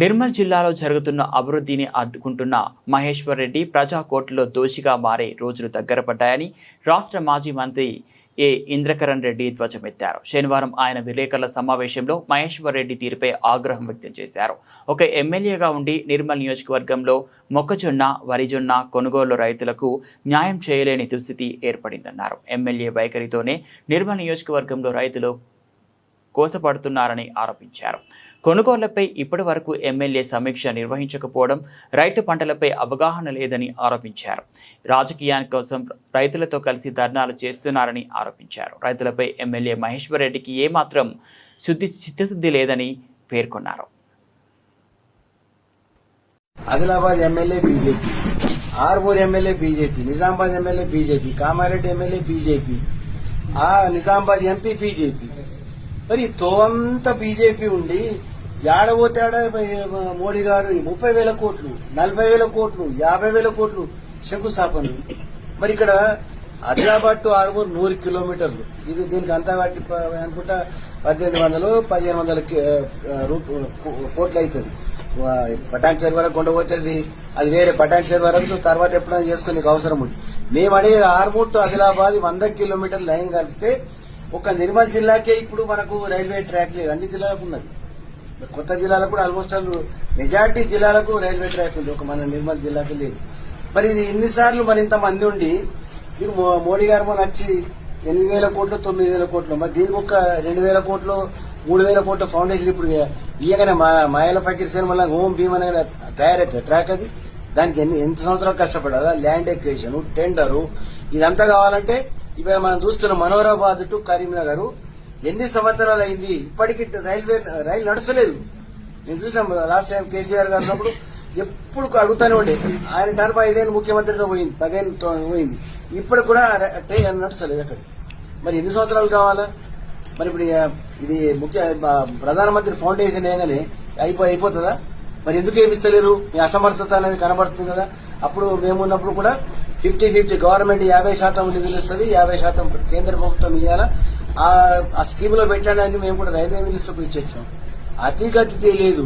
నిర్మల్ జిల్లాలో జరుగుతున్న అభివృద్ధిని అడ్డుకుంటున్న మహేశ్వర్ రెడ్డి ప్రజా కోర్టులో దోషిగా మారే రోజులు దగ్గర పడ్డాయని రాష్ట్ర మాజీ మంత్రి ఇంద్రకరణ్ రెడ్డి ధ్వజమెత్తారు. శనివారం ఆయన విలేకరుల సమావేశంలో మహేశ్వర్ రెడ్డి తీరుపై ఆగ్రహం వ్యక్తం చేశారు. ఒక ఎమ్మెల్యేగా ఉండి నిర్మల్ నియోజకవర్గంలో మొక్కజొన్న, వరిజొన్న కొనుగోలు రైతులకు న్యాయం చేయలేని దుస్థితి ఏర్పడిందన్నారు. ఎమ్మెల్యే వైఖరితోనే నిర్మల్ నియోజకవర్గంలో రైతులు కోసపడుతున్నారని ఆరోపించారు. కొనుగోళ్లపై ఇప్పటి వరకు ఎమ్మెల్యే సమీక్ష నిర్వహించకపోవడం, రైతు పంటలపై అవగాహన లేదని ఆరోపించారు. రాజకీయాని కోసం రైతులతో కలిసి ధర్నాలు చేస్తున్నారని ఆరోపించారు. రైతులపై ఎమ్మెల్యే మహేశ్వర్ రెడ్డికి ఏమాత్రం చిత్తశుద్ధి లేదని పేర్కొన్నారు. Adilabad MLA BJP, Armoor MLA BJP, Nizamabad MLA BJP, Kamareddy MLA BJP, Nizamabad MP BJP. మరి తోవంతా బీజేపీ ఉండి ఏడబోతాడ మోడీ గారు 30,000 కోట్లు, 40,000 కోట్లు, 50,000 కోట్లు శంకుస్థాపనలు. మరి ఇక్కడ ఆదిలాబాద్ టు ఆర్మూర్ 100 కిలోమీటర్లు. ఇది దీనికి అంతా వాటి అనుకుంటా 1,800-1,500 కోట్లు అవుతుంది. పటాన్ చెరు వరకు కొండపోతుంది, అది వేరే పటాన్ చెరు వరకు తర్వాత ఎప్పుడైనా చేసుకునే అవసరం ఉంది. మేము అడిగేది ఆర్మూర్ టు ఆదిలాబాద్ 100 కిలోమీటర్ల లైన్ కలిపితే ఒక నిర్మల్ జిల్లాకే ఇప్పుడు మనకు రైల్వే ట్రాక్ లేదు. అన్ని జిల్లాలకు ఉన్నది. కొత్త జిల్లాలకు కూడా ఆల్మోస్ట్ మెజార్టీ జిల్లాలకు రైల్వే ట్రాక్ ఉంది, ఒక మన నిర్మల్ జిల్లాకి లేదు. మరి ఇది ఇన్నిసార్లు మరి ఇంతమంది ఉండి మీరు మోడీ గారు మొన్న వచ్చి 8,000 కోట్లు, 9,000 కోట్లు, మరి దీనికి ఒక 2,000 కోట్లు, 3,000 కోట్ల ఫౌండేషన్ ఇప్పుడు ఇయ్యగానే మాయల ఫకీర్ సేన్ మళ్ళీ హోమ్ భీమ్ అనేది తయారైతుంది ట్రాక్. అది దానికి ఎంత సంవత్సరాలు కష్టపడాలా? ల్యాండ్ ఎక్వేషన్, టెండరు, ఇదంతా కావాలంటే ఇవాళ మనం చూస్తున్న మనోహరాబాద్ టు కరీంనగర్ ఎన్ని సంవత్సరాలు అయింది, ఇప్పటికీ రైలు నడుస్తలేదు. నేను చూసాం లాస్ట్ టైం కేసీఆర్ గారు ఉన్నప్పుడు ఎప్పుడు అడుగుతానే ఉండే. ఆయన టర్మ్ 5 ఏళ్ళు ముఖ్యమంత్రిగా పోయింది, 10 ఏళ్ళు పోయింది, ఇప్పుడు కూడా నడుస్తలేదు అక్కడ. మరి ఎన్ని సంవత్సరాలు కావాలా? మరి ఇప్పుడు ఇది ప్రధానమంత్రి ఫౌండేషన్ వేయగానే అయిపోతుందా? మరి ఎందుకు ఏమిస్తలేరు? మీ అసమర్థత అనేది కనబడుతుంది కదా. అప్పుడు మేమున్నప్పుడు కూడా 50-50 గవర్నమెంట్ 50% నిధులు ఇస్తుంది, 50% కేంద్ర ప్రభుత్వం ఇవ్వాలా. ఆ స్కీమ్ లో పెట్టడానికి మేము కూడా రైల్వే మినిస్టర్కు ఇచ్చేచ్చాం. అతిగతి లేదు.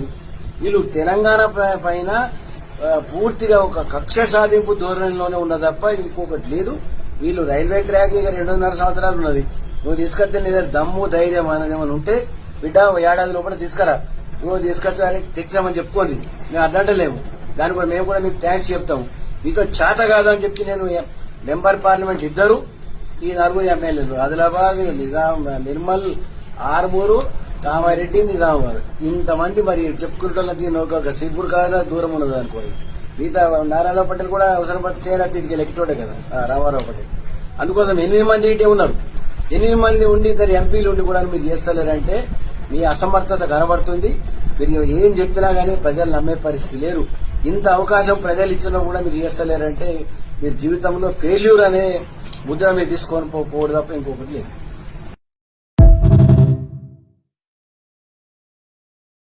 వీళ్ళు తెలంగాణ పైన పూర్తిగా ఒక కక్ష సాధింపు ధోరణిలోనే ఉన్న తప్ప ఇంకొకటి లేదు. వీళ్ళు రైల్వే ట్రాక్ ఇక 2.5 సంవత్సరాలు ఉన్నది. నువ్వు తీసుకొస్తే నీ దగ్గర దమ్ము, ధైర్యం అనేది ఏమైనా ఉంటే బిడ్డ ఏడాది లోపల తీసుకురా, నువ్వు తీసుకొచ్చారని తెచ్చామని చెప్పుకోండి. మేము అడ్డంటలేము. దాన్ని కూడా మేము కూడా మీకు థ్యాంక్స్ చెప్తాము. మీతో చేత కాదు అని చెప్పి నేను మెంబర్ పార్లమెంట్ ఇద్దరు, ఈ 4 ఎమ్మెల్యేలు ఆదిలాబాద్, నిర్మల్, ఆర్మూరు, కామారెడ్డి, నిజామాబాద్ ఇంతమంది మరి చెప్పుకుంటున్న దీని ఒక సిగ్గురు కాదా దూరం ఉన్నది అనుకోండి. మిగతా నారాయణరావు పటేల్ కూడా అవసరం పడితే చేయాలి, తిరిగి ఎలక్టోడే కదా రామారావు పటేల్. అందుకోసం 8 మంది ఇటే ఉన్నారు. 8 మంది ఉండి 2 ఎంపీలు ఉండి కూడా మీరు చేస్తలేరంటే మీ అసమర్థత కనబడుతుంది. మీరు ఏం చెప్పినా గానీ ప్రజలు నమ్మే పరిస్థితి లేరు. ఇంత అవకాశం ప్రజలు ఇచ్చినా కూడా మీరు చేస్తలేరంటే మీరు జీవితంలో ఫెయిల్యూర్ అనే ముద్ర మీరు తీసుకొని పోకూడదు తప్ప ఇంకొకటి లేదు.